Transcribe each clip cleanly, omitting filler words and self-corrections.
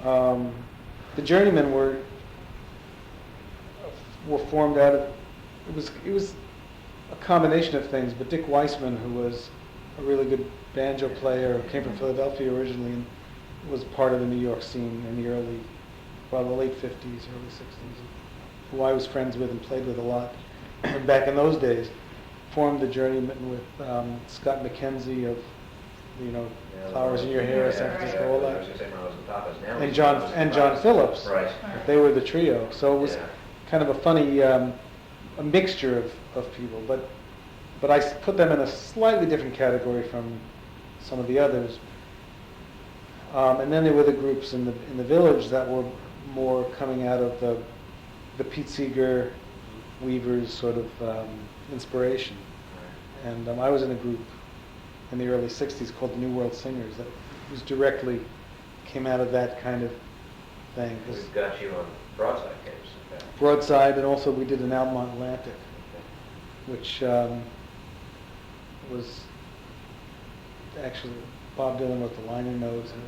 Um, the Journeymen were formed out of, it was a combination of things, but Dick Weissman, who was a really good banjo player, came from Philadelphia originally and was part of the New York scene in the the late 50s, early 60s, who I was friends with and played with a lot back in those days, formed the Journeymen with Scott McKenzie of, Flowers in Your Hair, San Francisco, all that. And John Phillips. Right. They were the trio. So it was kind of a funny a mixture of people, but I put them in a slightly different category from some of the others. And then there were the groups in the village that were more coming out of the Pete Seeger, Weaver's sort of inspiration. And I was in a group in the early 60s called the New World Singers that was directly came out of that kind of thing. We've got you on Broadside tapes. Okay. Broadside, and also we did an album on Atlantic, which was actually Bob Dylan wrote the liner notes, and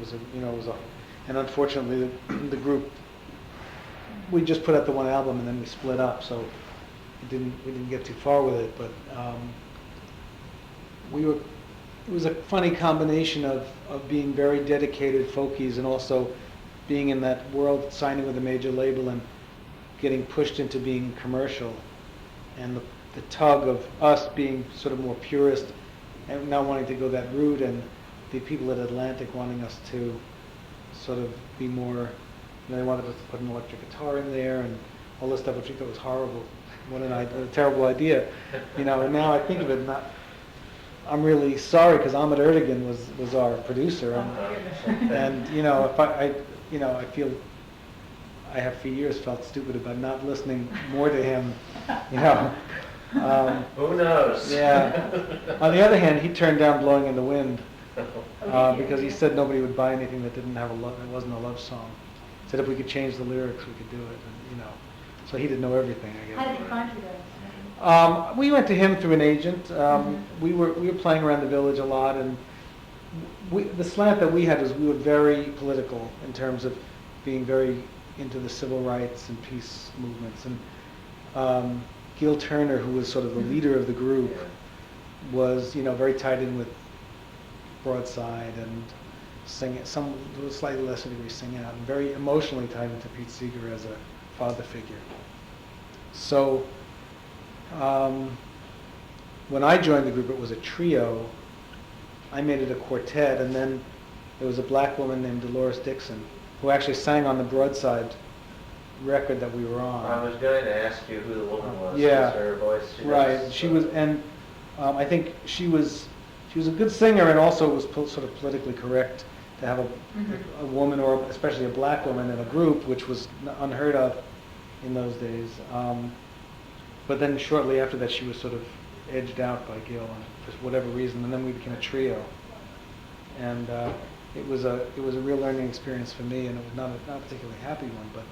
and unfortunately the group, we just put out the one album and then we split up, so we didn't get too far with it, but it was a funny combination of being very dedicated folkies and also being in that world, signing with a major label and getting pushed into being commercial, and the tug of us being sort of more purist and not wanting to go that route, and the people at Atlantic wanting us to sort of be more, they wanted us to put an electric guitar in there and all this stuff, which I thought was horrible. What a terrible idea. And now I think of it, I'm really sorry because Ahmet Ertegun was our producer, and if I feel I have for years felt stupid about not listening more to him. Who knows? Yeah. On the other hand, he turned down "Blowing in the Wind" because he said nobody would buy anything that didn't have it wasn't a love song. He said if we could change the lyrics, we could do it. And, so he didn't know everything, I guess. How did you find you? We went to him through an agent. We were playing around the village a lot, and the slant that we had was we were very political in terms of being very into the civil rights and peace movements. And Gil Turner, who was sort of the leader of the group, was very tied in with Broadside and singing, some to a slightly lesser degree sing out, and very emotionally tied into Pete Seeger as a father figure. So when I joined the group, it was a trio. I made it a quartet, and then there was a black woman named Dolores Dixon who actually sang on the Broadside record that we were on. I was going to ask you who the woman was. Yeah, her voice. right. She was, and I think she was a good singer, and also it was sort of politically correct to have a woman, or especially a black woman, in a group, which was unheard of in those days. But then shortly after that, she was sort of edged out by Gil for whatever reason, and then we became a trio. And it was a real learning experience for me, and it was not a particularly happy one, but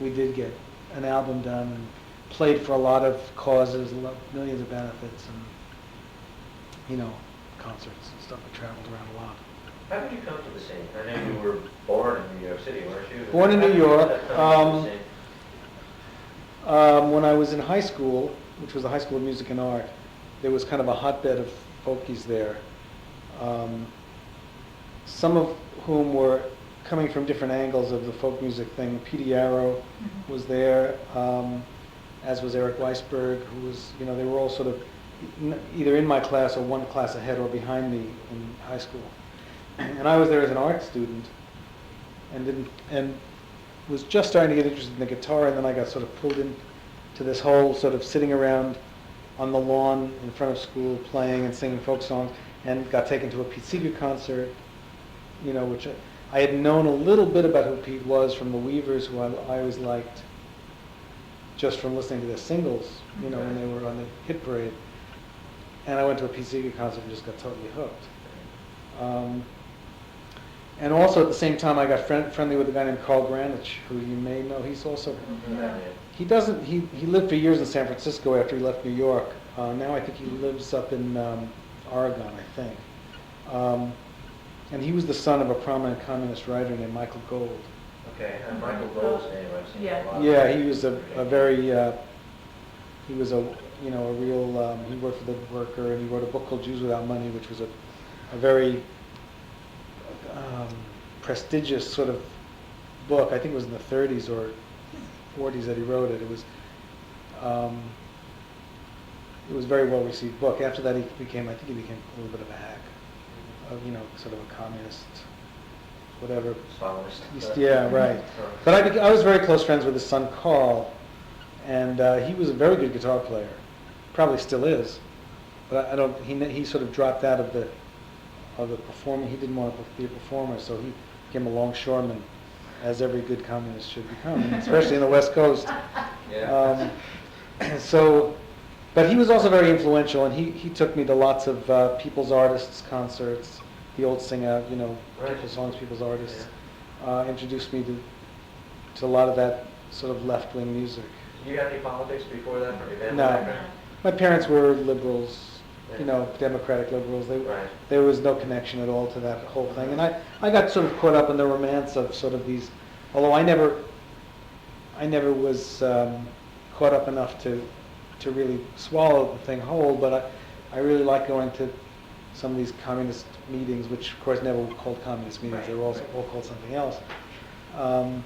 we did get an album done and played for a lot of causes, millions of benefits, and concerts and stuff. We traveled around a lot. How did you come to the scene? I know you were born in New York City, weren't you? Born in New York. When I was in high school, which was the High School of Music and Art, there was kind of a hotbed of folkies there. Some of whom were coming from different angles of the folk music thing. Petey Yarrow was there, as was Eric Weisberg, who was, they were all sort of either in my class or one class ahead or behind me in high school. And I was there as an art student, and was just starting to get interested in the guitar, and then I got sort of pulled into this whole sort of sitting around on the lawn in front of school playing and singing folk songs, and got taken to a Pete Seeger concert, which I had known a little bit about who Pete was from the Weavers, who I always liked just from listening to their singles, when they were on the hit parade. And I went to a Pete Seeger concert and just got totally hooked. And also at the same time, I got friendly with a guy named Carl Granich, who you may know. He's also he lived for years in San Francisco after he left New York. Now I think he lives up in Oregon, I think. And he was the son of a prominent communist writer named Michael Gold. Okay, and Michael Gold's name, I've seen Yeah. a lot. Yeah, he was a very, he was a, you know, a real, he worked for the Worker, and he wrote a book called Jews Without Money, which was a very prestigious sort of book. I think it was in the 30s or 40s that he wrote it. It was a very well received book. After that, I think he became a little bit of a hack, you know, sort of a communist, whatever. Stalinist. Yeah, right. But I was very close friends with his son Carl, and he was a very good guitar player. Probably still is, but I don't. He sort of dropped out of the performing. He didn't want to be a performer, so he became a longshoreman, as every good communist should become, especially in the West Coast. Yeah. But he was also very influential, and he took me to lots of People's Artists concerts, the old Sing Out, you know, Right. People's Songs, People's Artists. Introduced me to a lot of that sort of left-wing music. Did you have any politics before that from your family No. background? My parents were liberals, you know, Democratic liberals. Right. There was no connection at all to that whole thing. And I got sort of caught up in the romance of sort of these, although I never was caught up enough to really swallow the thing whole, but I really like going to some of these communist meetings, which of course never were called communist meetings. Right. They were all called something else. And,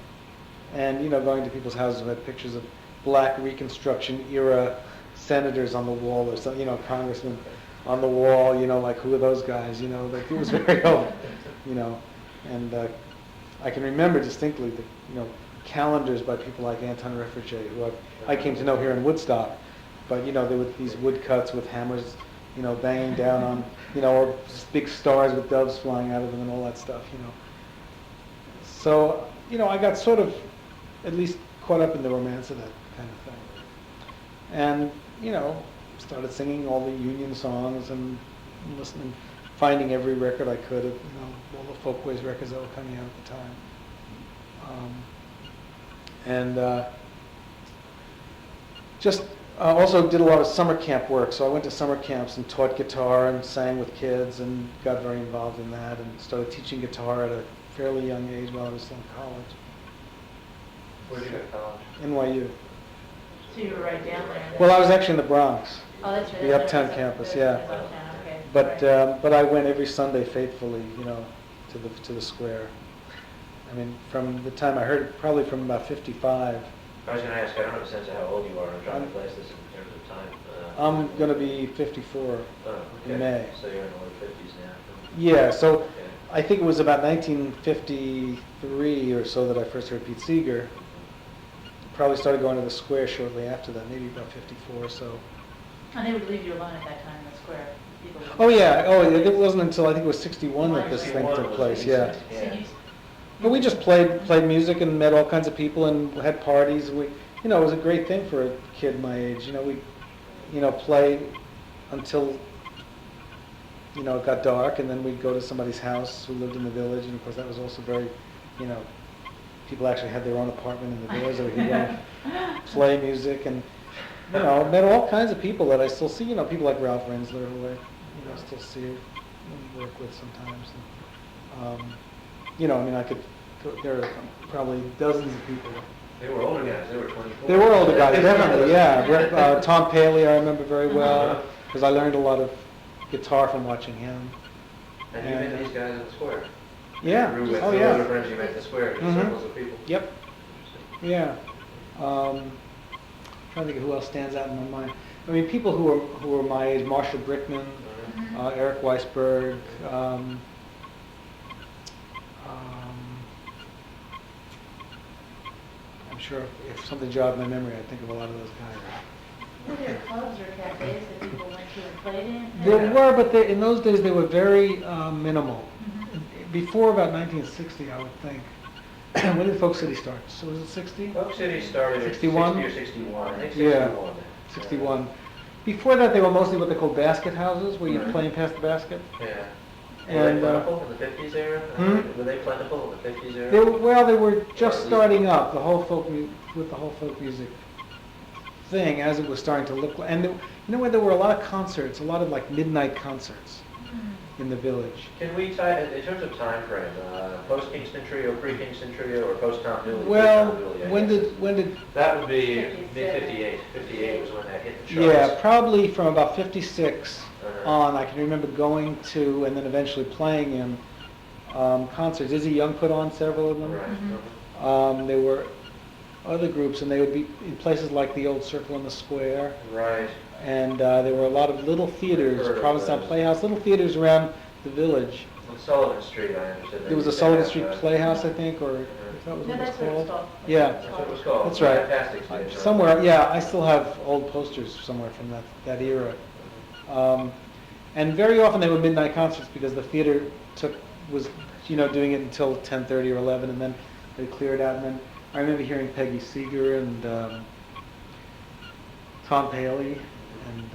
you know, going to people's houses who had pictures of black Reconstruction era senators on the wall, or some, you know, congressmen on the wall, you know, like, who are those guys, you know, like, it was very old, you know, and I can remember distinctly the, you know, calendars by people like Anton Refugee, who I came to know here in Woodstock, but, you know, there were these woodcuts with hammers, you know, banging down on, you know, or big stars with doves flying out of them and all that stuff, you know. So, you know, I got sort of at least caught up in the romance of that kind of thing. And, you know, started singing all the Union songs and listening, finding every record I could of, you know, all the Folkways records that were coming out at the time. Just also did a lot of summer camp work. So I went to summer camps and taught guitar and sang with kids and got very involved in that and started teaching guitar at a fairly young age while I was still in college. Where did you go to college? NYU. So you were right down there. Well, I was actually in the Bronx, Oh, that's right. the Uptown campus, yeah. Uptown, okay. But I went every Sunday faithfully, you know, to the square. I mean, from the time I heard it, probably from about 55. I was going to ask, I don't have a sense of how old you are. I'm trying to place this in terms of time. I'm going to be 54 okay. in May. So you're in the late 50s now. Yeah, so Okay. I think it was about 1953 or so that I first heard Pete Seeger. Probably started going to the square shortly after that, maybe about 54 or so. And they would leave you alone at that time in the square. People would- Oh yeah, it wasn't until I think it was 61 that this thing 61 took was place, the yeah. recent, So you- But we just played music and met all kinds of people and had parties. And it was a great thing for a kid my age. You know, we, play until, it got dark, and then we'd go to somebody's house who lived in the village, and of course that was also very, people actually had their own apartment in the village that we could go and play music, and met all kinds of people that I still see. People like Ralph Rensler, who I still see and work with sometimes. And, there are probably dozens of people. They were older guys. They were 24. They were older guys, definitely, yeah. Tom Paley I remember very well, because I learned a lot of guitar from watching him. And you met these guys at the square? Yeah, You grew with oh the yeah. older friends you met at the square, Mhm. circles of people. Yep, yeah. Trying to think of who else stands out in my mind. I mean, people who are my age, Marshall Brickman, Mhm. Eric Weisberg, I'm sure if something jogged my memory, I'd think of a lot of those guys. Were there clubs or cafes that people went to and played in? There were, but in those days they were very minimal. Mhm. Before about 1960, I would think. When did Folk City start? So was it 60? Folk City started at 61? 60 or 61. I think Yeah. 61. 61. Before that, they were mostly what they called basket houses, where you're Right. playing past the basket. Yeah. Were And they plentiful in the 50s era? Hmm? Were they plentiful in the 50s era? they were just starting up, the whole folk music thing, as it was starting to look like. And where there were a lot of concerts, a lot of like midnight concerts. in the village. Can we tie, in terms of time frame, post-Kingston Trio, pre-Kingston Trio, or post-Tom Dooley? Well, pre-Tom Dooley, I when guess? did, That would be 57. mid-58. 58 was when that hit the charts. yeah, probably from about 56 Uh-huh. on, I can remember going to, and then eventually playing in concerts. Izzy Young put on several of them. Right. Mhm. There were other groups, and they would be in places like the old Circle in the Square. Right. And there were a lot of little theaters, Heard of Provincetown those. Playhouse, little theaters around the village. On Sullivan Street, I understood. There was a Sullivan Street Playhouse, I think, or is that was No, what it was that's what it's called? called. Yeah. That's what it was called. That's right. Fantastic stage. Somewhere, yeah, I still have old posters somewhere from that era. And very often they were midnight concerts because the theater was doing it until 10:30 or 11, and then they cleared out. And then I remember hearing Peggy Seeger and Tom Paley and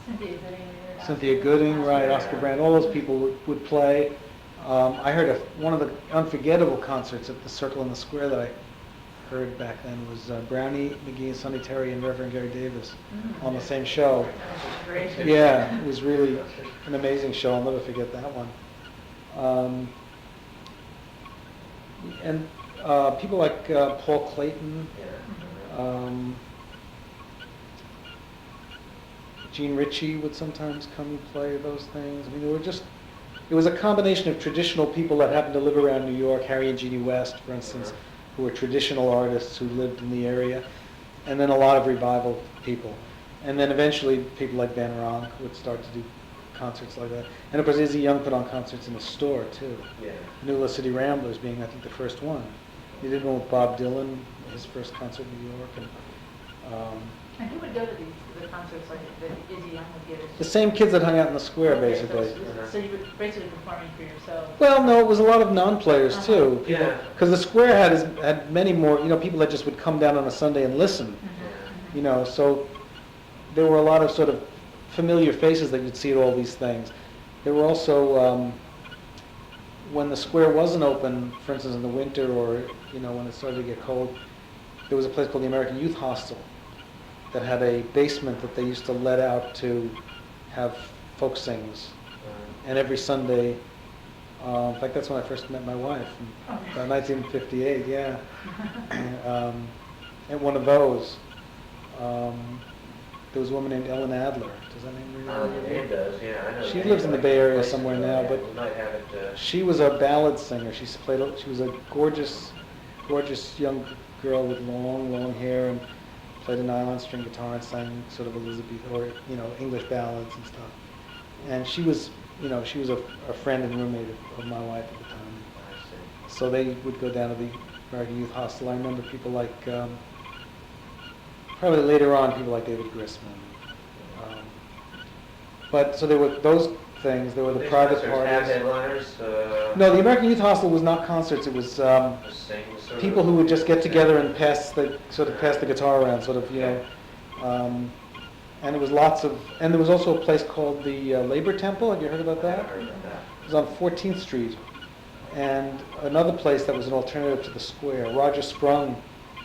Cynthia Gooding. Cynthia Gooding, right, Oscar Brand, all those people would play. I heard one of the unforgettable concerts at the Circle in the Square that I heard back then was Brownie McGee and Sonny Terry and Reverend Gary Davis on the same show. Great. Yeah, it was really an amazing show. I'll never forget that one. And people like Paul Clayton, Yeah. Gene Ritchie would sometimes come and play those things. I mean, it was a combination of traditional people that happened to live around New York, Harry and Jeannie West, for instance, who were traditional artists who lived in the area, and then a lot of revival people. And then eventually people like Ben Ronk would start to do concerts like that. And of course Izzy Young put on concerts in the store too. Yeah. New City Ramblers being, I think, the first one. He did one with Bob Dylan, his first concert in New York. And who would go to the concerts like that Izzy Young would give us? The same kids that hung out in the square, Okay, basically. So you were basically performing for yourself. Well, no, it was a lot of non-players Uh-huh. too. Yeah. Because the square had many more, people that just would come down on a Sunday and listen. So there were a lot of sort of familiar faces that you'd see at all these things. There were also, when the square wasn't open, for instance in the winter or, when it started to get cold, there was a place called the American Youth Hostel that had a basement that they used to let out to have folk sings. And every Sunday, in fact, that's when I first met my wife, in 1958, yeah. At one of those, there was a woman named Ellen Adler. Does that name ring a bell? The name does, yeah, I know. She the lives name, in the like, Bay Area places somewhere like now, that. but We might have it, she was a ballad singer. She was a gorgeous young girl with long hair and played a nylon string guitar and sang sort of Elizabethan or English ballads and stuff. And she was a friend and roommate of my wife at the time. I see. So they would go down to the American Youth Hostel. I remember people like probably later on people like David Grisman. But so there were those things. There were the These private concerts have parties. headliners, No, the American Youth Hostel was not concerts. It was just sing sort people of- who would just get together and pass the guitar around, and it was and there was also a place called the Labor Temple. Have you heard about I that? haven't heard about that. It was on 14th Street, and another place that was an alternative to the square. Roger Sprung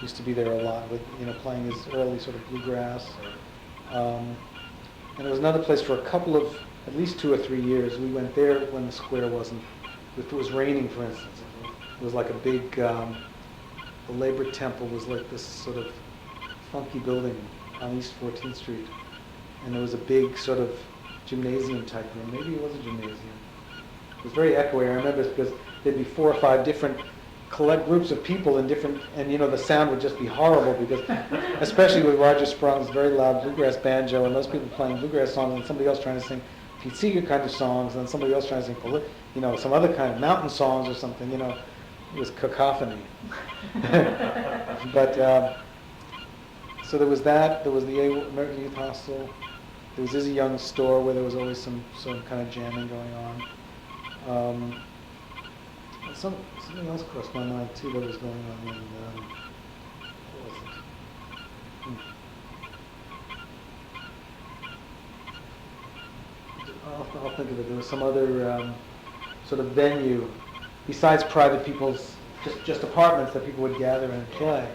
used to be there a lot with playing his early sort of bluegrass. And there was another place for a couple of at least 2 or 3 years. We went there when the square wasn't. If it was raining, for instance, it was like a big. The Labor Temple was like this sort of funky building on East 14th Street, and there was a big sort of gymnasium type room. Maybe it was a gymnasium. It was very echoey. I remember this because there'd be 4 or 5 different collect groups of people in different, and the sound would just be horrible because, especially with Roger Sprung's very loud bluegrass banjo and those people playing bluegrass songs and somebody else trying to sing Pete Seeger kind of songs and then somebody else trying to sing, some other kind of mountain songs or something, it was cacophony. But, so there was that, there was the American Youth Hostel, there was Izzy Young's store where there was always some kind of jamming going on. Something else crossed my mind too that was going on in, what was it? I'll think of it. There was some other sort of venue besides private people's, just apartments that people would gather and play.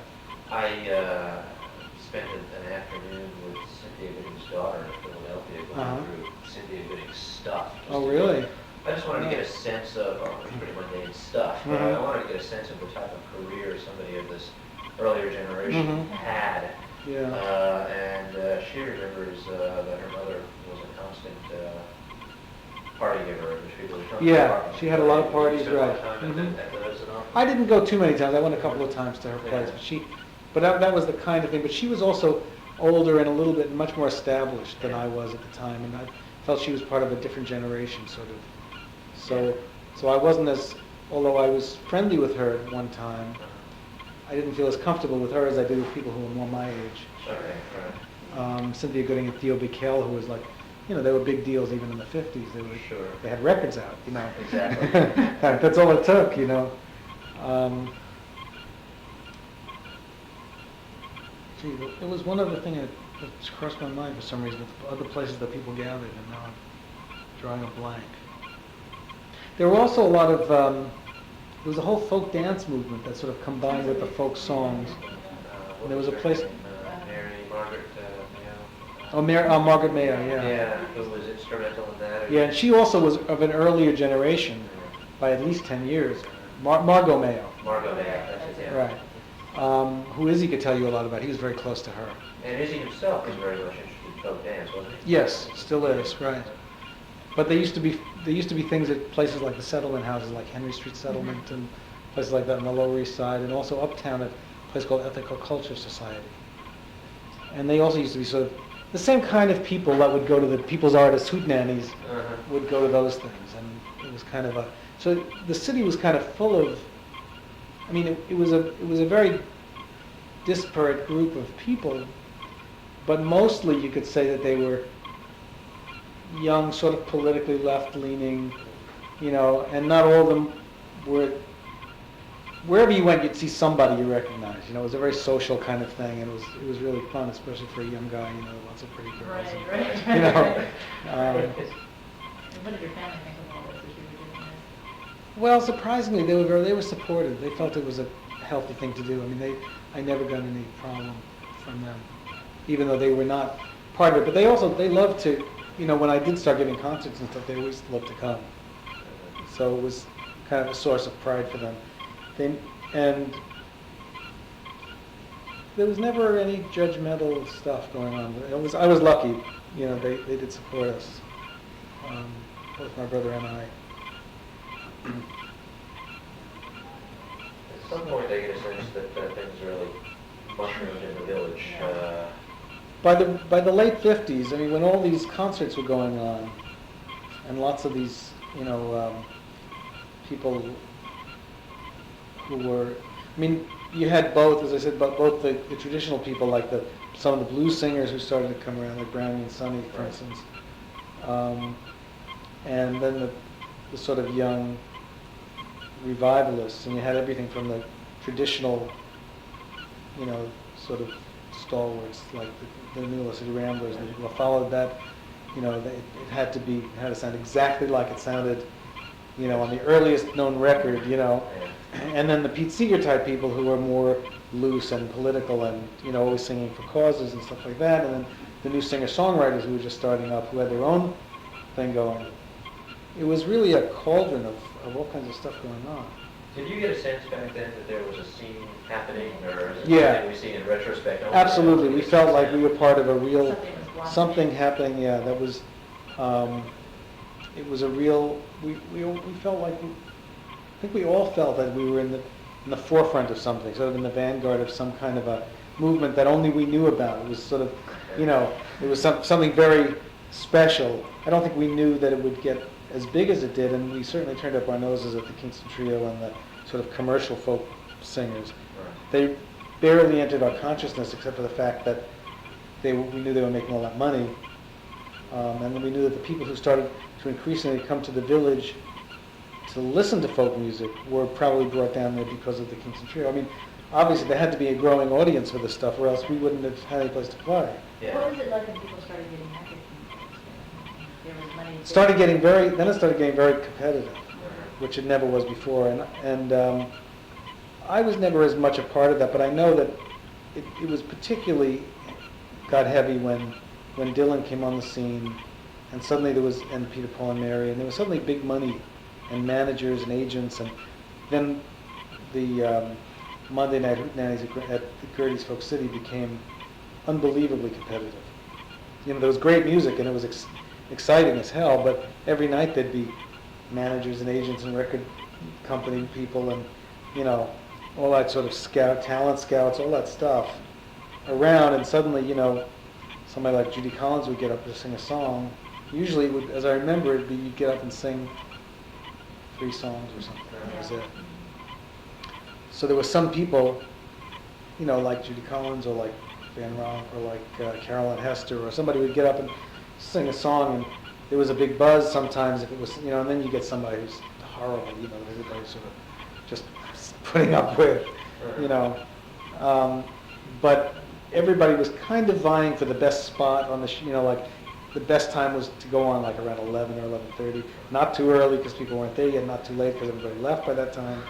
I spent an afternoon with Cynthia Gooding's daughter in Philadelphia going through Cynthia Gooding's stuff Oh, really? I just wanted to get a sense of, it's pretty mundane stuff, but I wanted to get a sense of the type of career somebody of this earlier generation had. Yeah. And she remembers that her mother was a constant party giver, which people would come to Yeah, parties. she had a lot of parties, You spent a lot right. of time at those and all? I didn't go too many times. I went a couple of times to her place, but that was the kind of thing. But she was also older and a little bit much more established than I was at the time, and I felt she was part of a different generation, sort of. So I wasn't as, although I was friendly with her at one time, I didn't feel as comfortable with her as I did with people who were more my age. Okay, right. Cynthia Gooding and Theo Bikel, who was like, they were big deals even in the 50s. Sure. They had records out, Exactly. That's all it took, Gee, there was one other thing that just crossed my mind for some reason, other places that people gathered, and now I'm drawing a blank. There were also a lot of, there was a whole folk dance movement that sort of combined with the folk songs. What There was a place- Mary Margaret Mayo. Margaret Mayo, yeah. Yeah, who was instrumental in that. Yeah, and she also was of an earlier generation by at least 10 years. Margot Mayo, Margot Mayo, that's it, yeah. right. Who Izzy could tell you a lot about. He was very close to her. And Izzy himself was very much interested in folk dance, wasn't he? Yes, still is, right. But there used to be things at places like the settlement houses, like Henry Street Settlement and places like that on the Lower East Side, and also uptown at a place called Ethical Culture Society. And they also used to be sort of the same kind of people that would go to the People's Artists Hootenannies would go to those things, and it was kind of so the city was kind of full of. I mean, it was a very disparate group of people, but mostly you could say that they were young, sort of politically left-leaning, and not all of them were. Wherever you went, you'd see somebody you recognized. It was a very social kind of thing, and it was really fun, especially for a young guy. Lots of pretty girls. Right. And And what did your family think of all this as you were doing this? well, surprisingly, they were supportive. They felt it was a healthy thing to do. I mean, I never got any problem from them, even though they were not part of it. But they loved to. When I did start giving concerts and stuff, they always loved to come. So it was kind of a source of pride for them. And there was never any judgmental stuff going on. I was lucky. They did support us, both my brother and I. At some point, I get a sense that things really mushroomed in the village. By the late 50s, I mean, when all these concerts were going on, and lots of these, people who were, I mean, you had both, as I said, both the traditional people, like some of the blues singers who started to come around, like Brownie and Sonny, for instance, and then the sort of young revivalists, and you had everything from the traditional, sort of stalwarts like the New York City Ramblers, and people followed that. It had to sound exactly like it sounded, on the earliest known record, and then the Pete Seeger type people who were more loose and political and, always singing for causes and stuff like that, and then the new singer-songwriters who were just starting up, who had their own thing going. It was really a cauldron of all kinds of stuff going on. Did you get a sense back then that there was a scene happening, or is it Yeah. something we see in retrospect? Absolutely, we felt like we were part of a real, Something something was blossoming. happening, yeah, that was, it was a real, we felt like, I think we all felt that we were in the forefront of something, sort of in the vanguard of some kind of a movement that only we knew about. It was sort of, it was something very special. I don't think we knew that it would get as big as it did, and we certainly turned up our noses at the Kingston Trio and the sort of commercial folk singers. Right. They barely entered our consciousness, except for the fact that we knew they were making all that money, and then we knew that the people who started to increasingly come to the village to listen to folk music were probably brought down there because of the Kingston Trio. I mean, obviously there had to be a growing audience for this stuff, or else we wouldn't have had any place to play. Yeah. What was it like when people started getting active? There was money. It started getting very competitive, which it never was before, and I was never as much a part of that, but I know that it was particularly got heavy when Dylan came on the scene, and suddenly there was, and Peter, Paul, and Mary, and there was suddenly big money, and managers and agents, and then the Monday Night Nannies at Gertie's Folk City became unbelievably competitive. You know, there was great music, and it was exciting as hell, but every night there'd be managers and agents and record company people and, you know, all that sort of talent scouts, all that stuff around, and suddenly, you know, somebody like Judy Collins would get up to sing a song. Usually, as I remember, it'd be you'd get up and sing 3 songs or something. That was it. So there were some people, you know, like Judy Collins or like Van Ronk or like Carolyn Hester, or somebody would get up and sing a song, and there was a big buzz sometimes if it was, you know, and then you get somebody who's horrible, you know, everybody's sort of just putting up with, you know. But everybody was kind of vying for the best spot on the, you know, like the best time was to go on like around 11 or 11:30, not too early because people weren't there yet, not too late because everybody left by that time,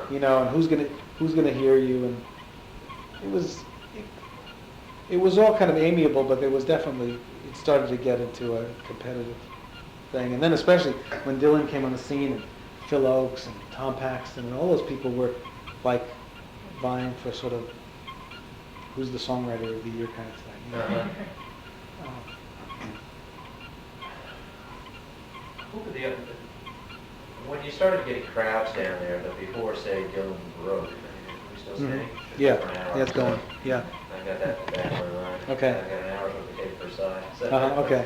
you know. And who's gonna hear you? And it was all kind of amiable, but there was definitely, it started to get into a competitive thing. And then especially when Dylan came on the scene, and Phil Oakes and Tom Paxton and all those people were like vying for sort of who's the songwriter of the year kind of thing. You know? Who were the other, when you started getting crowds down there, but before, say, Dylan broke, are we still sitting? Yeah, it's going, yeah. I got that in the back of my mind. Okay. I got an hour's worth of tape per side. So, Okay.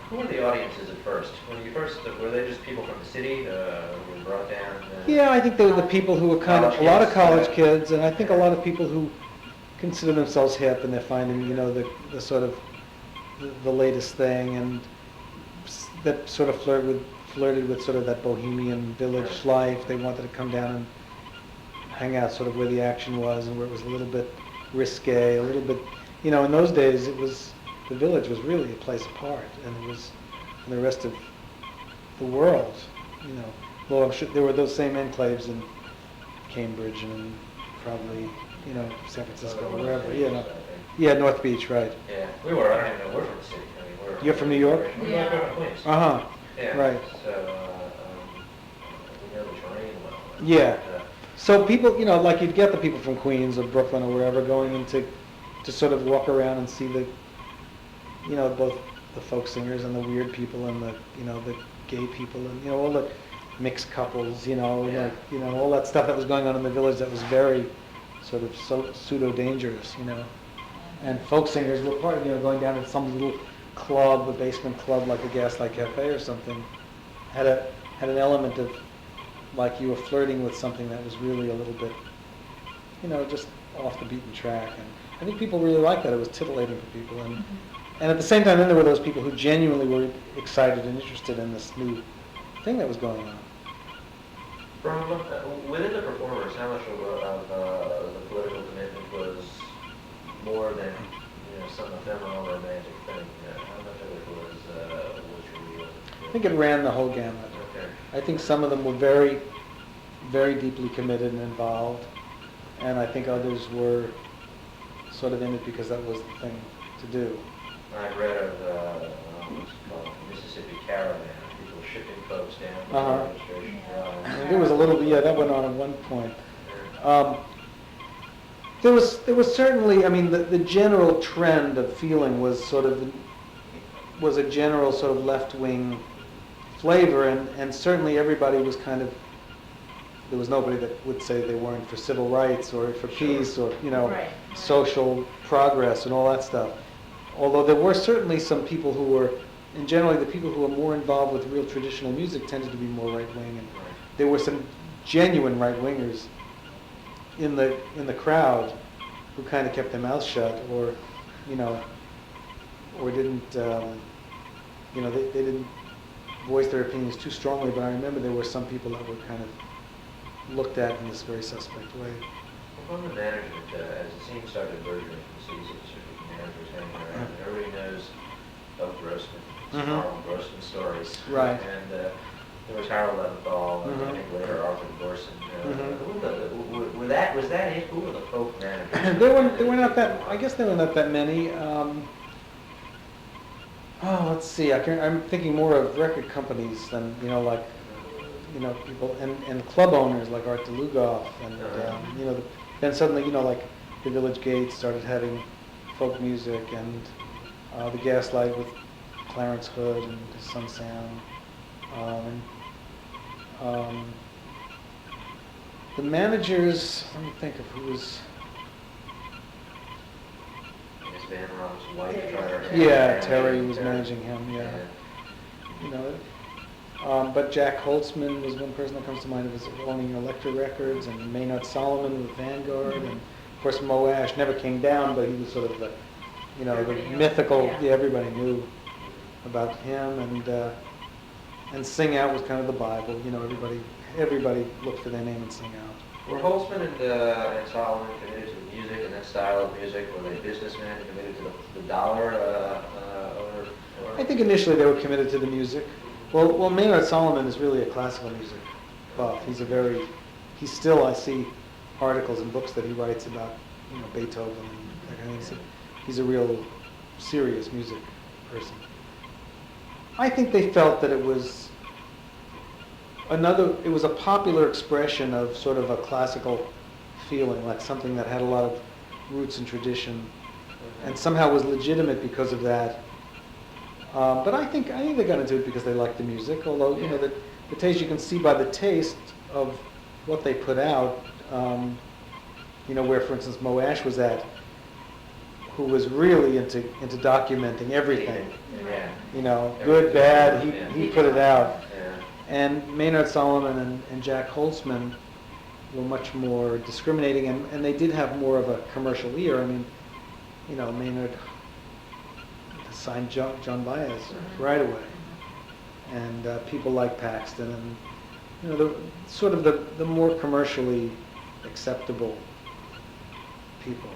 Who were the audiences at first? When you first, were they just people from the city who were brought down? Yeah, I think they were the people who were kind of, a lot of college kids, and I think a lot of people who consider themselves hip, and they're finding, you know, the sort of the latest thing, and that sort of flirted with sort of that bohemian village life. They wanted to come down and hang out sort of where the action was and where it was a little bit risque, a little bit, you know, in those days it was, the village was really a place apart, and it was the rest of the world, you know. Well, I'm sure there were those same enclaves in Cambridge and probably, you know, San Francisco, or wherever, you know. Yeah, North Beach, right. Yeah, we were, I don't even know, we're from the city. I mean, You're from New York? We're from Queens. Uh-huh, Yeah, right. So, we know the terrain well. Yeah. But, So people, you know, like you'd get the people from Queens or Brooklyn or wherever going in to sort of walk around and see the, you know, both the folk singers and the weird people and the, you know, the gay people and, you know, all the mixed couples, you know, like, you know, all that stuff that was going on in the village that was very sort of pseudo-dangerous, you know. And folk singers were part of, you know, going down to some little club, a basement club like a Gaslight Cafe or something, had an element of like you were flirting with something that was really a little bit, you know, just off the beaten track. And I think people really liked that. It was titillating for people. And at the same time, then there were those people who genuinely were excited and interested in this new thing that was going on. From within the performers, how much of the political commitment was more than, you know, some ephemeral romantic thing? How much of it was real? I think it ran the whole gamut. Okay. I think some of them were very, very deeply committed and involved, and I think others were sort of in it because that was the thing to do. I read of what's it called, Mississippi Caravan, people shipping folks down for Uh-huh. registration. And there was a little, yeah, that went on at one point. There was certainly, I mean, the general trend of feeling was sort of, was a general sort of left-wing flavor, and certainly everybody was kind of, there was nobody that would say they weren't for civil rights or for peace or, you know, Right. social progress and all that stuff. Although there were certainly some people who were, and generally the people who were more involved with real traditional music tended to be more right-wing, and there were some genuine right-wingers in the crowd who kind of kept their mouths shut, or, you know, or didn't, you know, they didn't voice their opinions too strongly. But I remember there were some people that were kind of looked at in this very suspect way. Well, from the management, as the scene started burgeoning from the seasons, managers hanging around, everybody knows of Grossman, Harold Grossman stories. Right. And there was Harold Leventhal, and I think later Arthur Gorson. Was that it? Who were the folk managers? There were not that. I guess there were not that many. Oh, let's see. I'm thinking more of record companies than, like, people and club owners like Art DeLugoff and, then suddenly, like the Village Gate started having folk music and the Gaslight with Clarence Hood and his son Sam. Um, um, the managers, let me think of who was. I guess Van Romp's wife tried her. Yeah, Terry was managing him. Yeah. You know, but Jack Holtzman was one person that comes to mind who was owning Elektra Records, and Maynard Solomon with Vanguard, and of course Mo Ash never came down, but he was sort of the, Everybody the knew. mythical. Yeah. Yeah, everybody knew about him, and Sing Out was kind of the Bible. Everybody looked for their name and Sing Out. Were Holtzman and Solomon committed to music and that style of music? Were they businessmen committed to the dollar? Or I think initially they were committed to the music. Well, Maynard Solomon is really a classical music buff. He's still, I see articles and books that he writes about, Beethoven and that kind of thing. He's a real serious music person. I think they felt that it was a popular expression of sort of a classical feeling, like something that had a lot of roots and tradition, and somehow was legitimate because of that. But I think they got into it because they liked the music. Although the taste, you can see by the taste of what they put out. Where, for instance, Mo Ash was at, who was really into documenting everything. Yeah. Good, bad. He put it out. Yeah. And Maynard Solomon and Jack Holtzman were much more discriminating, and they did have more of a commercial ear. I mean, Maynard signed John Baez right away, and people like Paxton, and the more commercially acceptable people.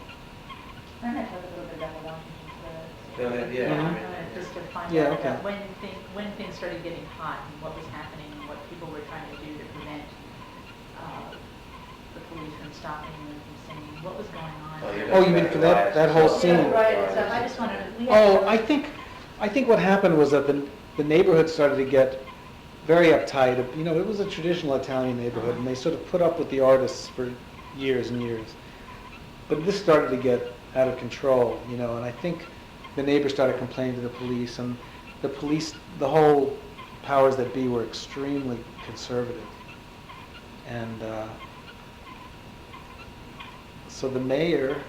I'm going to talk a little bit about the Washington Thread. Go ahead, yeah. Mhm. Just to find Yeah, out okay. about when things started getting hot and what was happening and what people were trying to do to prevent the police from stopping them from singing. What was going on? Oh, you mean for that whole scene? Yeah, right. And so I just wanted to. Oh, I think what happened was that the neighborhood started to get very uptight. It was a traditional Italian neighborhood, and they sort of put up with the artists for years and years. But this started to get out of control, and I think the neighbors started complaining to the police, and the whole powers that be were extremely conservative. And so the mayor,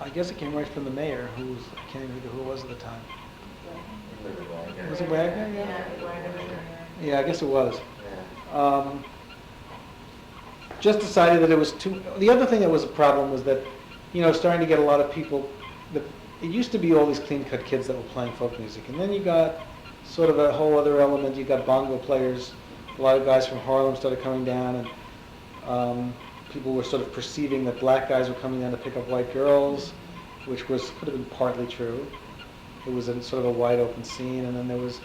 I guess it came right from the mayor, I can't even remember who it was at the time. Was it Wagner? Yeah, Wagner was there. Yeah, I guess it was. Yeah. Just decided that it was too. The other thing that was a problem was that, starting to get a lot of people. It used to be all these clean-cut kids that were playing folk music, and then you got sort of a whole other element. You got bongo players. A lot of guys from Harlem started coming down, and people were sort of perceiving that black guys were coming down to pick up white girls, which could have been partly true. It was a sort of a wide open scene, and then there was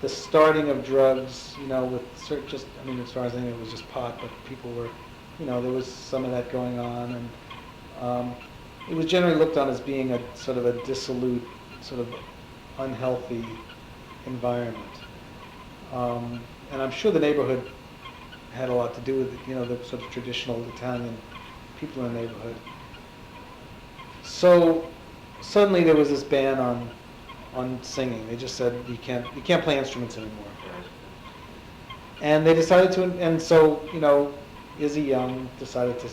the starting of drugs, with as far as I knew, it was just pot, but people were, there was some of that going on, and it was generally looked on as being a sort of a dissolute, sort of unhealthy environment. And I'm sure the neighborhood had a lot to do with it, the sort of traditional Italian people in the neighborhood. So suddenly there was this ban on singing. They just said you can't play instruments anymore. And they decided to, and so Izzy Young decided to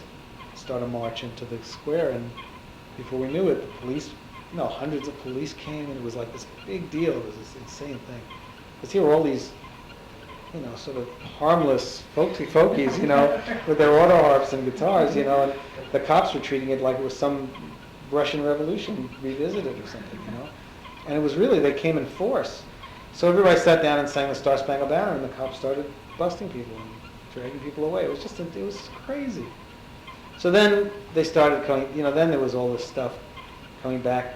start a march into the square, and before we knew it, the police, hundreds of police came, and it was like this big deal. It was this insane thing. Because here were all these, sort of harmless folkies, with their auto harps and guitars, and the cops were treating it like it was some Russian Revolution revisited or something, And it was really, they came in force. So everybody sat down and sang the Star Spangled Banner, and the cops started busting people and dragging people away. It was crazy. So then they started coming, then there was all this stuff coming back.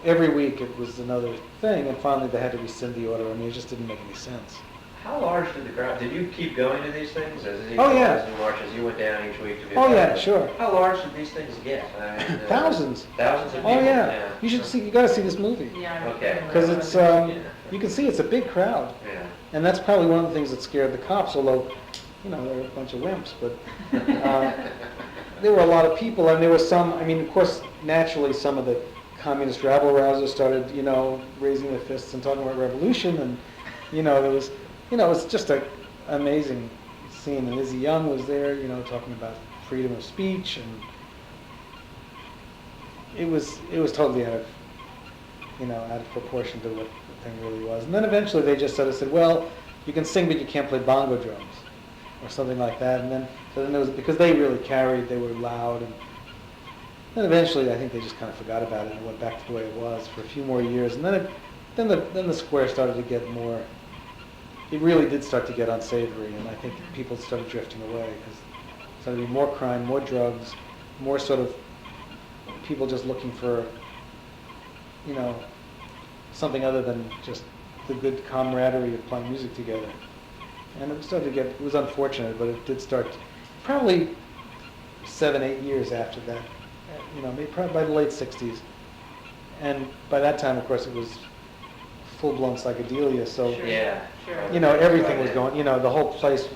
Every week it was another thing, and finally they had to rescind the order. I mean, it just didn't make any sense. How large did the crowd, did you keep going to these things as you, Oh, yeah. as you marched, as you went down each week to be a Oh, part yeah, of it? sure. How large did these things get? I mean, Thousands. Thousands of people? Oh, yeah. You should see, you gotta see this movie. Yeah. Okay. Because it's, Yeah. you can see it's a big crowd. Yeah. And that's probably one of the things that scared the cops, although, you know, they're a bunch of wimps, but there were a lot of people, and there were some, I mean, of course, naturally, some of the communist rabble-rousers started, you know, raising their fists and talking about revolution, and, you know, there was, you know, it's just an amazing scene, and Izzy Young was there, you know, talking about freedom of speech, and it was totally out of, you know, out of proportion to what the thing really was. And then eventually they just sort of said, well, you can sing, but you can't play bongo drums, or something like that. And then, so then there was, because they really carried, they were loud, and then eventually I think they just kind of forgot about it and went back to the way it was for a few more years. And then then the square started to get more, it really did start to get unsavory, and I think people started drifting away, because it started to be more crime, more drugs, more sort of people just looking for, you know, something other than just the good camaraderie of playing music together. And it started to get, it was unfortunate, but it did start, probably 7, 8 years after that, you know, maybe probably by the late 60s. And by that time, of course, it was full-blown psychedelia, so, Sure. Yeah. Sure. you know, everything was going, you know, the whole place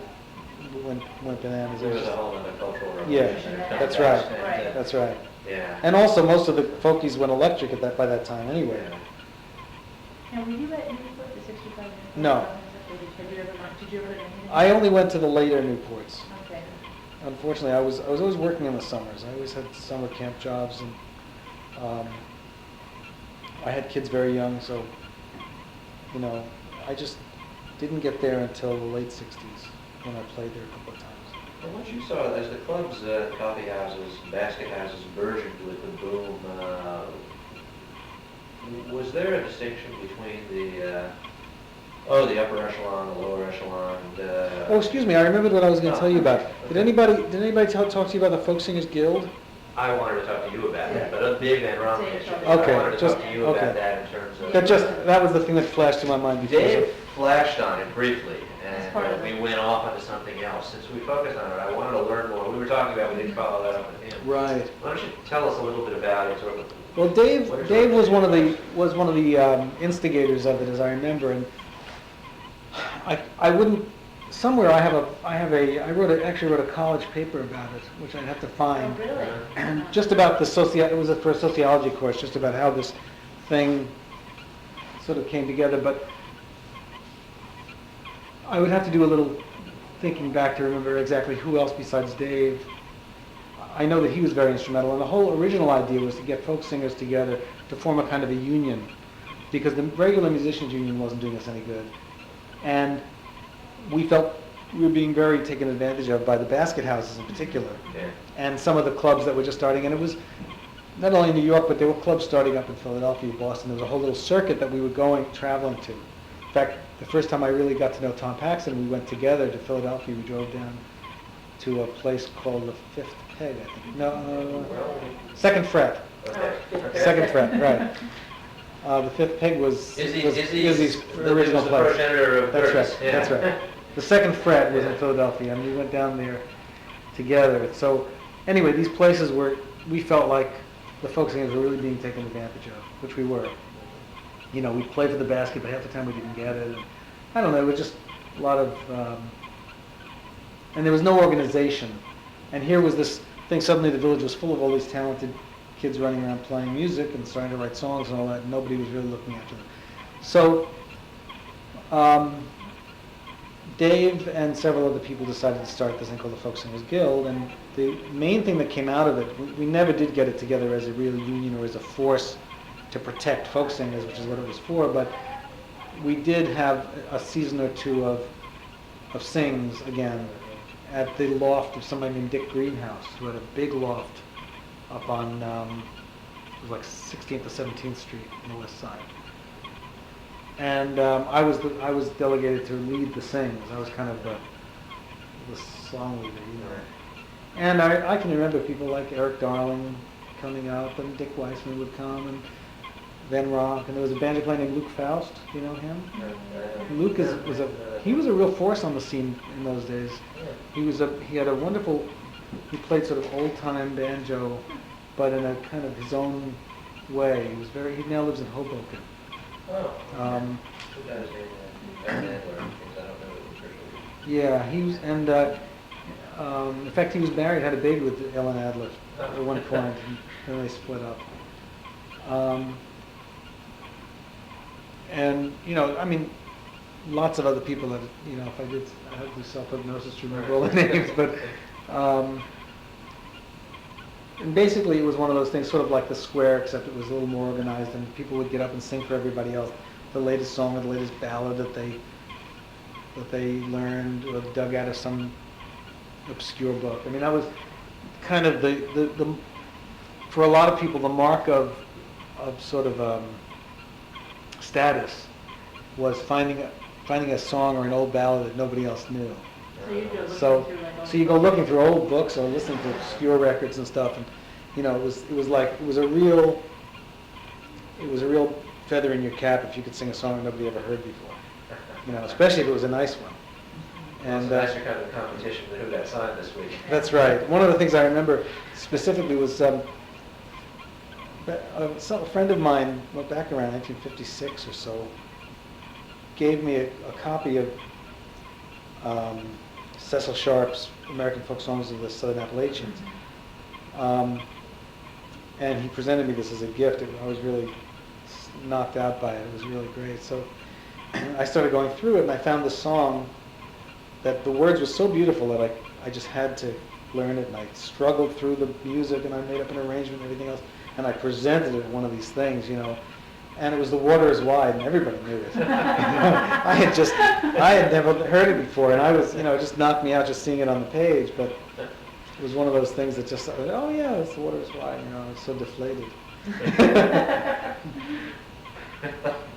went bananas. There was a whole other cultural Yeah, revolution. that's right. Right. That's right. Yeah. And also, most of the folkies went electric at that, by that time anyway. Yeah. Now, were you at Newport, the 65? No. Did you ever go to any? I only went to the later Newports. Okay. Unfortunately, I was always working in the summers. I always had summer camp jobs, and I had kids very young, so, you know, I just didn't get there until the late 60s, when I played there a couple of times. And what you saw as the clubs, coffee houses, basket houses burgeoned with the boom, was there a distinction between the upper echelon, the lower echelon? Oh, excuse me, I remembered what I was going to Oh, tell you about. okay. Did anybody talk to you about the Folk Singers Guild? I wanted to talk to you about that, but Dave Van Ron mentioned it. Okay, I wanted to just- talk to you okay. about that in terms of. That was the thing that flashed in my mind before. Dave flashed on it briefly, As and part of we it. went off onto something else. Since we focused on it, I wanted to learn more. We were talking about, we didn't follow that up with him. Right. Why don't you tell us a little bit about it, sort of? Well, Dave was one of the instigators of it, as I remember, and I wouldn't. Somewhere I actually wrote a college paper about it, which I'd have to Oh, find. really? And just about the it was for a sociology course, just about how this thing sort of came together. But I would have to do a little thinking back to remember exactly who else besides Dave. I know that he was very instrumental, and the whole original idea was to get folk singers together to form a kind of a union, because the regular musicians union wasn't doing us any good. And we felt we were being very taken advantage of by the basket houses in particular, Yeah. and some of the clubs that were just starting. And it was not only in New York, but there were clubs starting up in Philadelphia, Boston. There was a whole little circuit that we were traveling to. In fact, the first time I really got to know Tom Paxton, we went together to Philadelphia. We drove down to a place called the Fifth Peg, I think. No, Second Fret. Okay. Second Fret, right. The Fifth Peg was Izzy's original the place. progenitor of That's Curtis. right. Yeah. That's right. The Second Fret was in Yeah. Philadelphia, and we went down there together. So, anyway, these places where we felt like the folk singers were really being taken advantage of, which we were. You know, we'd play for the basket, but half the time we didn't get it. And I don't know. It was just a lot of, and there was no organization. And here was this thing. Suddenly, the village was full of all these talented kids running around playing music and starting to write songs and all that. And nobody was really looking after them. So. Dave and several other people decided to start this thing called the Folk Singers Guild, and the main thing that came out of it, we never did get it together as a real union or as a force to protect folk singers, which is what it was for, but we did have a season or two of sings again at the loft of somebody named Dick Greenhouse, who had a big loft up on, it was like 16th to 17th Street on the west side. And I was delegated to lead the sings. I was kind of the song leader, you know. And I can remember people like Eric Darling coming up, and Dick Weissman would come, Van Ronk, and there was a banjo player named Luke Faust. Do you know him? Luke was he was a real force on the scene in those days. He had a wonderful, he played sort of old time banjo, but in a kind of his own way. He now lives in Hoboken. Yeah, he was, and in fact he was married, had a baby with Ellen Adler at one point, and then they split up. And I mean, lots of other people that if I had the self-hypnosis to remember all the names, but and basically it was one of those things, sort of like the Square, except it was a little more organized, and people would get up and sing for everybody else the latest song or the latest ballad that they learned or dug out of some obscure book. I mean, that was kind of the for a lot of people the mark of sort of status was finding a song or an old ballad that nobody else knew. So you go looking So, through like all so you go looking through old books or listening to obscure records and stuff, and it was a real feather in your cap if you could sing a song nobody ever heard before. Especially if it was a nice one. And so that's your kind of competition to who got signed this week. that's right. One of the things I remember specifically was a friend of mine, went back around 1956 or so, gave me a copy of Cecil Sharp's American Folk Songs of the Southern Appalachians. And he presented me this as a gift. I was really knocked out by it. It was really great. So I started going through it, and I found this song that the words were so beautiful that I just had to learn it, and I struggled through the music, and I made up an arrangement and everything else, and I presented it at one of these things, and it was The Water Is Wide, and everybody knew it. I had never heard it before, and I was, it just knocked me out just seeing it on the page, but it was one of those things that just, oh yeah, it's The Water Is Wide, I was so deflated.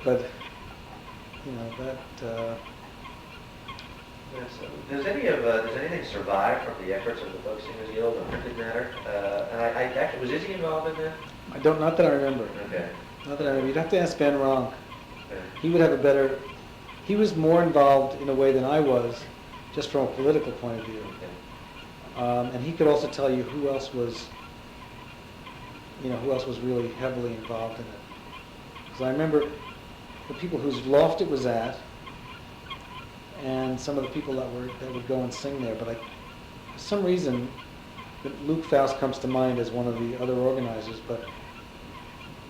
But, that... Does anything survive from the efforts of the Folk Singers Guild on printed matter? And I actually, was Izzy involved in that? Not that I remember. Okay. Not that I remember. You'd have to ask Ben Ronk. Okay. He would have a better, he was more involved in a way than I was, just from a political point of view. Okay. And he could also tell you who else was really heavily involved in it. Because I remember the people whose loft it was at, and some of the people that would go and sing there. But for some reason, Luke Faust comes to mind as one of the other organizers, but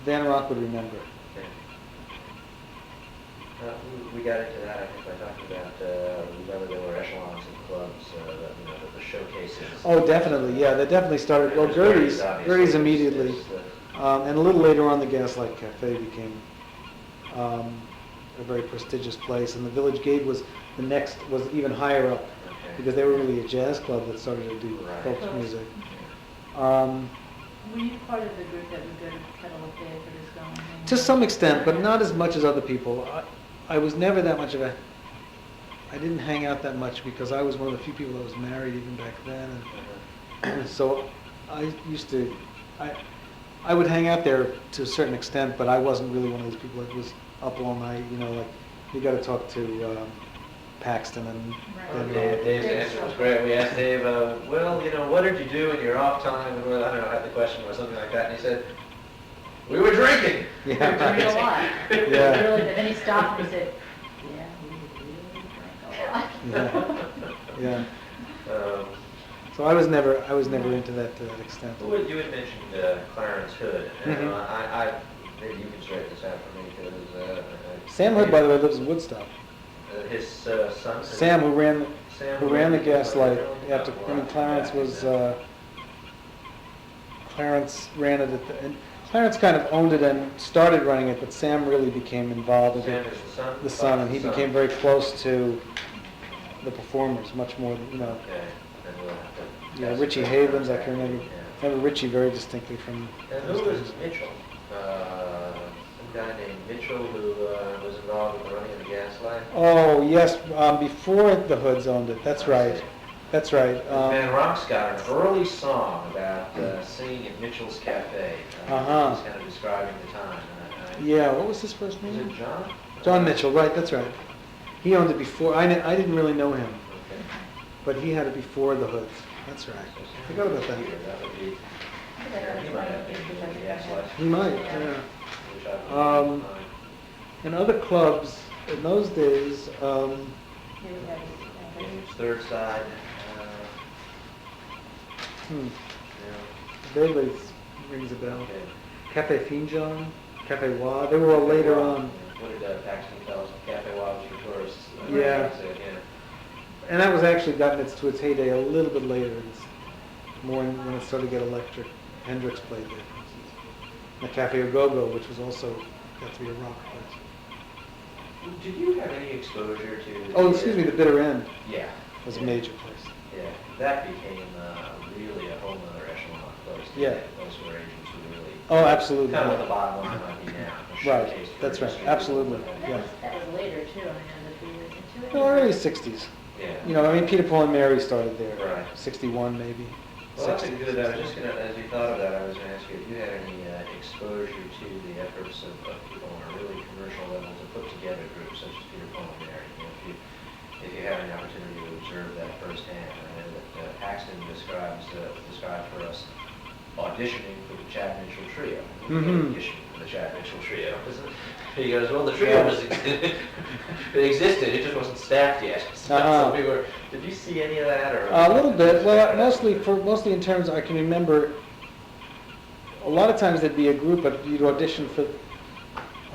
Van Ronk would remember. Okay. We got into that, I think, by talking about whether there were echelons in clubs, the showcases. Oh, definitely, yeah. They definitely started. Well, Gertie's immediately, and a little later on, the Gaslight Cafe became a very prestigious place, and the Village Gate was even higher up, because they were really a jazz club that started to do folk music. Were you part of the group that would go to Kettle of Day for this going? To some extent, but not as much as other people. I was never that much of a... I didn't hang out that much because I was one of the few people that was married even back then. And so I used to... I would hang out there to a certain extent, but I wasn't really one of those people that was up all night, you got to talk to Paxton and... Dave's answer was great. We asked Dave, what did you do in your off time? And I don't know, I had the question or something like that, and he said, we were drinking. We were drinking a lot. Yeah. Really, and then he stopped and he said, yeah, we drank a lot. Yeah. So I was never into that to that extent. You had mentioned Clarence Hood. Mm-hmm. Maybe you can straighten this out for me, because... Sam Hood, by the way, lives in Woodstock. His son? Sam, who ran the Gaslight. Yeah, Clarence was... Clarence ran it and Clarence kind of owned it and started running it, but Sam really became involved with it. Sam is the son? The son, and he became very close to the performers, much more, Okay. Then we'll have to... Yeah, Richie Havens, I can remember Richie very distinctly from... And who was Mitchell? Some guy named Mitchell who was involved with the running of the Gaslight? Oh, yes, before the Hoods owned it, that's right. That's right. Van Ronk's got an early song about singing at Mitchell's Cafe. He's kind of describing the time. Yeah, what was his first Is name? it John? John Mitchell, right, that's right. He owned it before, I didn't really know him, Okay. but he had it before the Hoods. That's right. Forgot about that. That would be, I think I got he it might from have the been, pictures I yes, took. last. He might, Yeah. yeah. Which I Um, And other clubs in those days, Here we have it. It's Third Side, hmm, yeah, vaguely rings a bell. okay. Cafe Finjon, Cafe Wa, they were all later on. What did Paxton tell us? Cafe Wild was for tourists. Yeah. That's it, yeah. And that was actually gotten to its heyday a little bit later. It's more when it started to get electric. Hendrix played there, for instance. And the Cafe Ogogo, which was also got to be a rock place. Did you have any exposure to? Oh, excuse me, the Bitter End Yeah. was a major place. Yeah, that became really a whole other echelon place. Yeah. Those were agents who really. Oh, absolutely. Kind of what the bottom line might be now. a Right, showcase for that's right, industry. absolutely. Yeah. That was later too, I mean, as a few years into it. No, early 60s. Yeah. You know, I mean, Peter, Paul, and Mary started there. Right. 61 maybe. Well, that's a 60. good, I was just gonna, as you thought of that, I was gonna ask you if you had any exposure to the efforts of people on a really commercial level to put together groups such as Peter, Paul, and Mary. You know, if you have any opportunity to observe that firsthand. I know that Paxton described for us auditioning for the Chad Mitchell Trio. Mhm. Audition for the Chad Mitchell Trio. He goes, well, the trio was, it existed, it just wasn't staffed yet. So Uh-huh. we were, did you see any of that, or? A little bit. Well, mostly in terms, I can remember, a lot of times there'd be a group, but you'd audition for,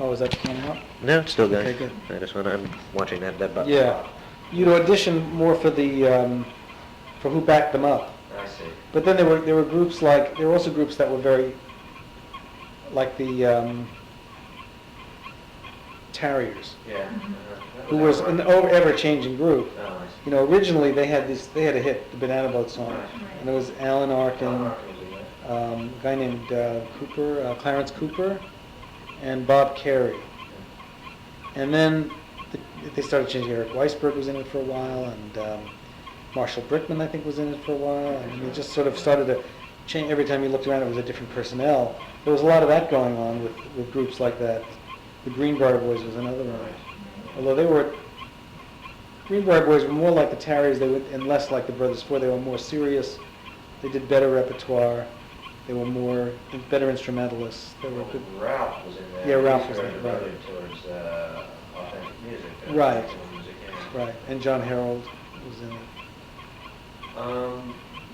oh, is that coming up? No, it's still going. Okay, good. I just want, I'm watching that button. Yeah. You'd audition more for for who backed them up. I see. But then there were groups there were also groups that were very, like the Tarriers, Yeah. who was an ever-changing group. Oh, I see. You know, originally they had a hit, the Banana Boat song, Right. and there was Alan Arkin, Alan Arkin was in that. a guy named Cooper, Clarence Cooper, and Bob Carey. And then they started changing. Eric Weisberg was in it for a while, and Marshall Brickman, I think, was in it for a while. And it just sort of started to change. Every time you looked around, it was a different personnel. There was a lot of that going on with groups like that. The Greenbrier Boys was another one. Although Greenbrier Boys were more like the Tarriers, and less like the Brothers Four. They were more serious. They did better repertoire. They were better instrumentalists. They were good. Ralph was in that. Yeah, Ralph He was in it, started right. devoted towards authentic music. Right. original music, yeah. Right, and John Harold was in it.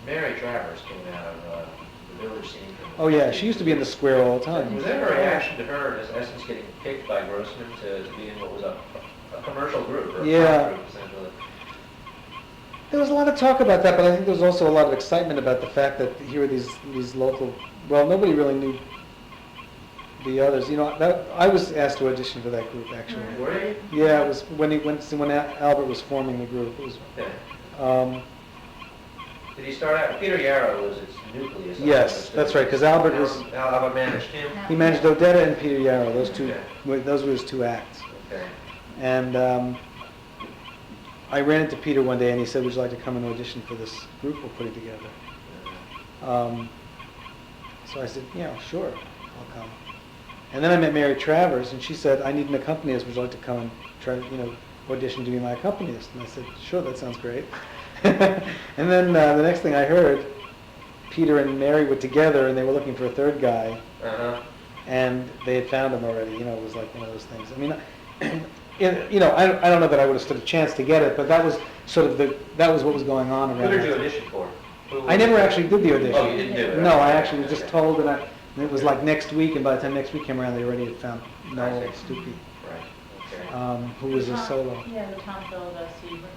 Mary Travers came out of the village scene. Oh yeah, she used to be in the square all the time. Was there a reaction to her, in essence, getting picked by Grossman to be in what was a commercial group, or a Yeah. pop group, essentially? There was a lot of talk about that, but I think there was also a lot of excitement about the fact that here were these local. Well, nobody really knew the others. You know, I was asked to audition for that group actually. Were you? Yeah, it was when Albert was forming the group. It was. Okay. Did he start out? Peter Yarrow was its nucleus. Yes, that's right, 'cause Albert was- Albert managed him. He managed Odetta and Peter Yarrow. Those two. Okay. Those were his two acts. Okay. And I ran into Peter one day, and he said, "Would you like to come and audition for this group we're putting together?" So I said, "Yeah, sure, I'll come." And then I met Mary Travers, and she said, "I need an accompanist. Would you like to come and try to, audition to be my accompanist?" And I said, "Sure, that sounds great." And then the next thing I heard, Peter and Mary were together, and they were looking for a third guy, Uh-huh. and they had found him already. It was like one of those things. I mean, I don't know that I would have stood a chance to get it, but that was sort of that was what was going on around. Who did you that time. audition for? I never actually did the audition. Oh, you didn't do it? No, I Okay. actually was just told, and it was like next week, and by the time next week came around, they already had found Noel I see. Stuckey, Right, okay. who was a solo. Yeah, the Tom told us,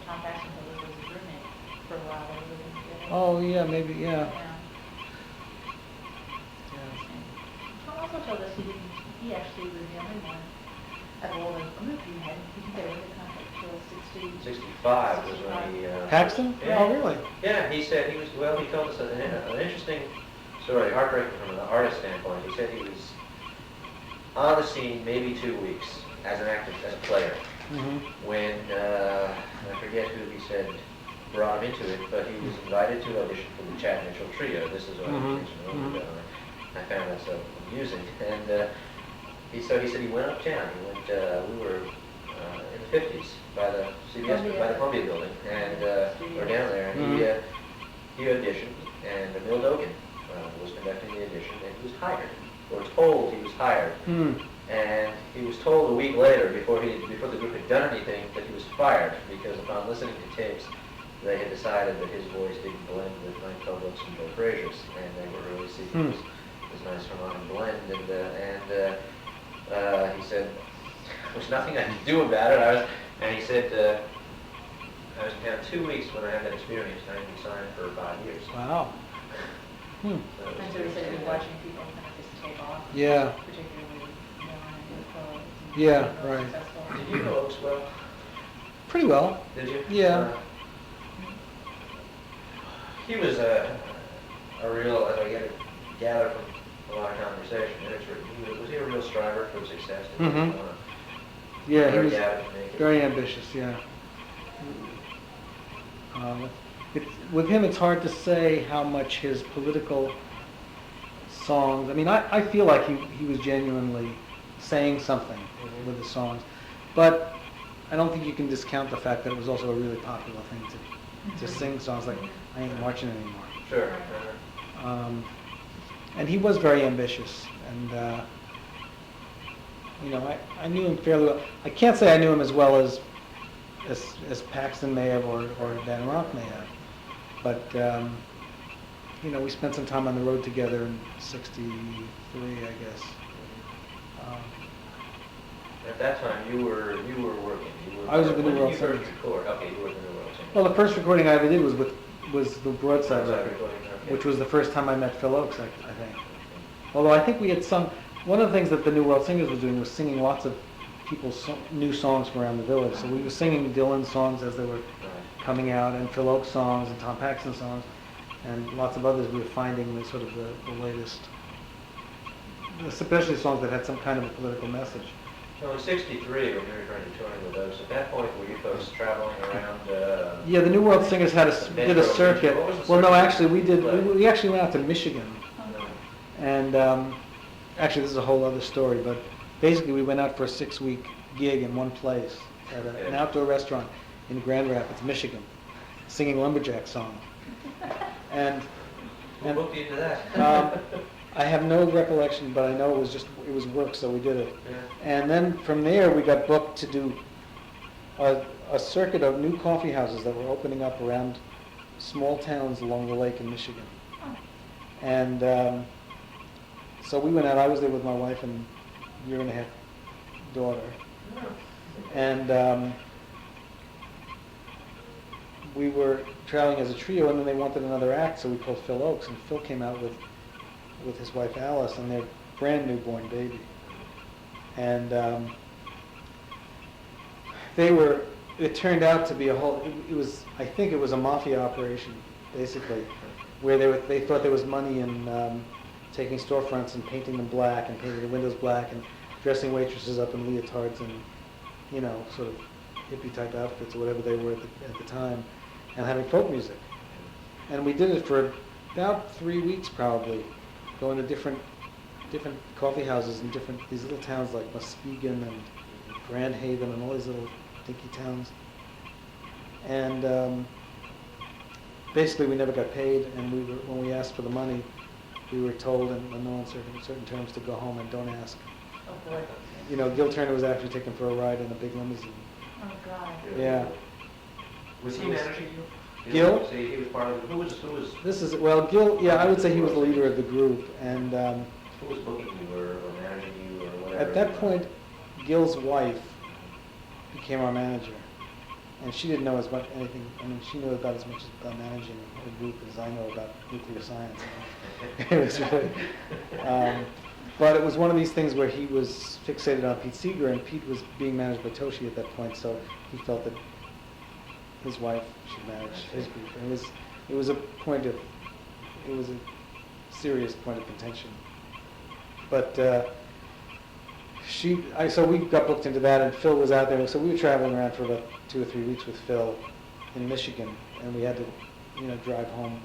Tom Paxton told us was his roommate for a while. They were living together. Oh, yeah, maybe, yeah. Tom also told us he actually was the only one of all the group he had. He didn't get into contact until 65 was when he... Paxton? Yeah. Oh, really? Yeah, he said he told us an interesting story, heartbreaking from an artist standpoint. He said he was on the scene maybe 2 weeks as an actor, as a player, Mm-hmm. when, I forget who he said brought him into it, but he was invited to audition for the Chad Mitchell Trio. This is what I Mhm. mentioned a little bit ago. I found that so amusing. And he said he went uptown. He went. We were in the 50s by the CBS, by the Columbia Building, and we're down there, and he auditioned, and Bill Dogan was conducting the audition, and he was hired, or told he was hired. And he was told a week later, before the group had done anything, that he was fired, because upon listening to tapes, they had decided that his voice didn't blend with Mike Public's and Bill Frazier's, and they were really seeking this nice harmonic blend. And he said, there was nothing I could do about it. And he said, I was in town 2 weeks when I had that experience, and I had been signed for 5 years. Wow. So And so he said he was watching people kind of just take off. Yeah. Particularly, Yeah, right. successful. Did you know Oaks well? Pretty well. Did you? Yeah. He was a real, as I gather from a lot of conversation, was he a real striver for success? Yeah, he Very was avid to make it. very ambitious, yeah. With him, it's hard to say how much his political songs, I mean, I feel like he was genuinely saying something with his songs, but I don't think you can discount the fact that it was also a really popular thing to sing songs like I Ain't Marching Anymore. Sure. And he was very ambitious, and you know, I knew him fairly well. I can't say I knew him as well as Paxton may have or Dan Roth may have, but you know, we spent some time on the road together in '63, I guess. At that time, you were working. I was with the New World When did you Singers. first record? Okay, you were with the New World Singers. Well, the first recording I ever did was the Broadside record, recording, okay. which was the first time I met Phil Oakes, I think. Although I think we had sung, one of the things that the New World Singers was doing was singing lots of people's new songs from around the village. So we were singing Dylan songs as they were coming out, and Phil Oakes songs, and Tom Paxton songs, and lots of others. We were finding the sort of the latest, especially songs that had some kind of a political message. So in '63, when you were referring to touring with those, at that point, were you folks traveling around? Yeah, the New World Singers did a circuit. What was the Well, no, circuit? actually, we actually went out to Michigan. And actually, this is a whole other story, but basically we went out for a 6-week gig in one place at an outdoor restaurant in Grand Rapids, Michigan, singing lumberjack song. Who booked you into that? I have no recollection, but I know it was work, so we did it. Yeah. And then from there, we got booked to do a circuit of new coffee houses that were opening up around small towns along the lake in Michigan. And so we went out. I was there with my wife and year-and-a-half daughter. And we were traveling as a trio, and then they wanted another act, so we called Phil Oakes, and Phil came out with his wife Alice and their brand newborn baby. And it turned out to be I think it was a mafia operation, basically, where they thought there was money in taking storefronts and painting them black and painting the windows black and dressing waitresses up in leotards and, you know, sort of hippie type outfits or whatever they were at the time, and having folk music. And we did it for about 3 weeks probably, going to different coffee houses in these little towns like Muskegon and Grand Haven and all these little dinky towns. And basically we never got paid, and when we asked for the money, we were told in no uncertain terms to go home and don't ask. Oh, boy. You know, Gil Turner was actually taken for a ride in a big limousine. Oh, God. Yeah. Was he managing you? Gil? So he was part of it. Who was Gil, yeah, I would say he was the leader of the group, and who was booking you or managing you or whatever? at that point, Gil's wife became our manager, and she didn't know anything. I mean, she knew about as much about managing a group as I know about nuclear science. It was really, but it was one of these things where he was fixated on Pete Seeger, and Pete was being managed by Toshi at that point, so he felt that his wife should manage his group. And it was a serious point of contention. But so we got booked into that, and Phil was out there. So we were traveling around for about 2 or 3 weeks with Phil in Michigan, and we had to, you know, drive home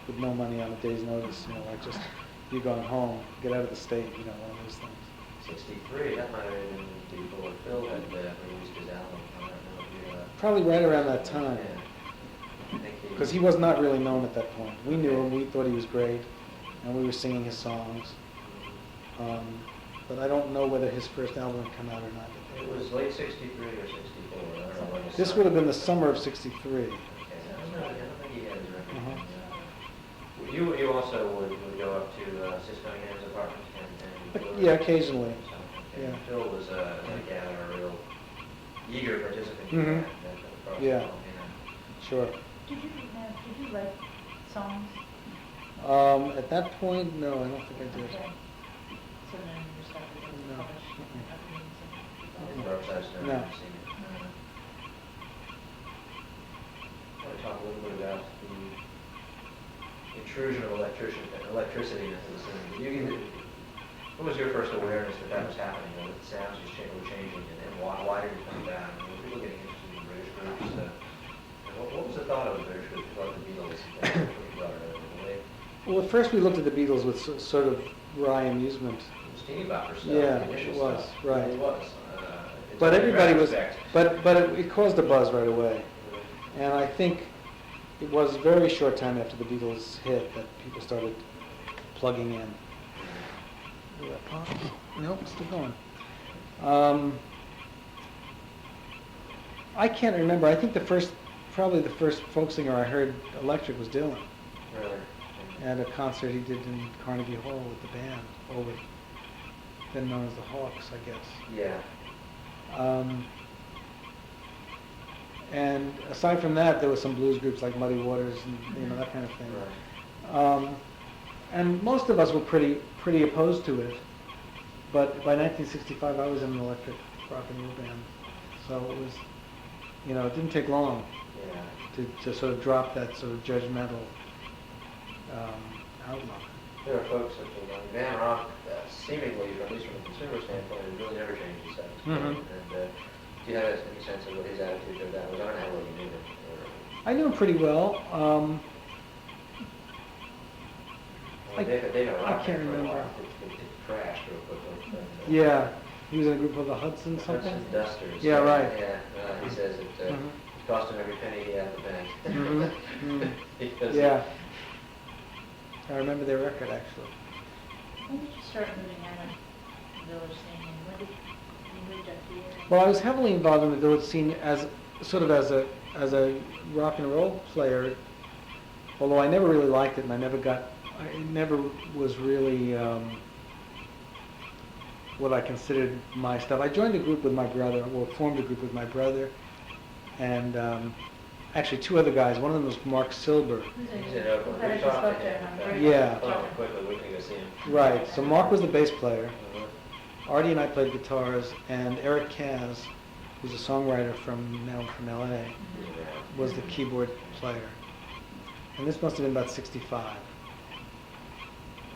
with no money on a day's notice. You know, like just you're going home, get out of the state. You know, one of those things. '63, that might have been before Phil had released his album. I don't know if you Probably right around that time, yeah. I think because he was not really known at that point. We knew him, we thought he was great, and we were singing his songs. But I don't know whether his first album had come out or not. It was late '63 or '64. I don't know when his This son- would have been the summer of '63. Okay, I don't think he had his record. Uh-huh. You also would go up to Cisco and Ham's apartment and Yeah, occasionally. So, Yeah. Phil was, I gather, a real eager participant in Mhm. that process. Yeah. Sure. Did you write songs? At that point, no, I don't think I did. Okay. So then you started to No. publish afternoons In and... Brookside Stone, No. I've seen it. I want to talk a little bit about the intrusion of electricity into the scene. What was your first awareness that was happening, that the sounds were changing, and why did it come down? I mean, were people getting interested in British groups? What was the thought of the British groups? You thought the Beatles? You brought it over, right? Well, at first we looked at the Beatles with sort of wry amusement. It was teeny bopper stuff. Yeah, the initial it was, stuff. right. It was. It's But only everybody was, retrospect. but it caused a buzz right away. And I think it was a very short time after the Beatles hit that people started plugging in. Did that pop? Nope, still going. I can't remember. I think probably the first folk singer I heard electric was Dylan Really? at a concert he did in Carnegie Hall with the band, or with, then known as the Hawks, I guess. Yeah. And aside from that, there were some blues groups like Muddy Waters and that kind of thing. Right. And most of us were pretty opposed to it. But by 1965, I was in an electric rock and roll band, so it was, it didn't take long Yeah. to sort of drop that sort of judgmental outlook. There are folks that Van Rock, seemingly, at least from a consumer standpoint, has really never changed his status quo. Mhm. And do you have any sense of what his attitude toward that was? I don't know how well you knew him. I knew him pretty well. I can't remember. It crashed real quickly. But, Yeah, he was in a group called the Hudson something. Hudson Dusters. Yeah, right. Yeah, he says it Mhm. cost him every penny he had at the bank. Mhm. Mhm. Because Yeah, I remember their record actually. When did you start moving out of the village scene, and when did you moved up here? Well, I was heavily involved in the village scene as a rock and roll player, although I never really liked it, and I never was really what I considered my stuff. I joined a group with my brother, or formed a group with my brother, and actually two other guys. One of them was Mark Silber. He's in Oakland. I We just talked spoke to to him. him. Yeah. Quickly, we can go see him. Right, so Mark was the bass player. Uh-huh. Artie and I played guitars, and Eric Kaz, who's a songwriter from LA, was the keyboard player. And this must have been about 65.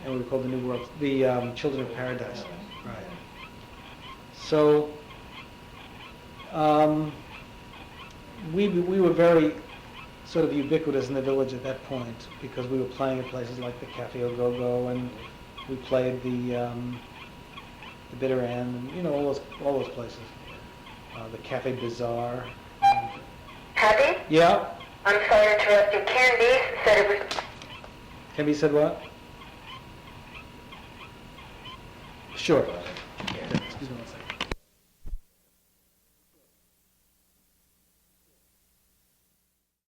And we were called the Children of Paradise. Right. So we were very sort of ubiquitous in the village at that point because we were playing at places like the Cafe Au Go-Go, and we played the Bitter End, and all those places. The Cafe Bazaar. Happy? Yeah. I'm sorry to interrupt you. Candice said it was... Have you said what? Sure. Yeah. Excuse me one second.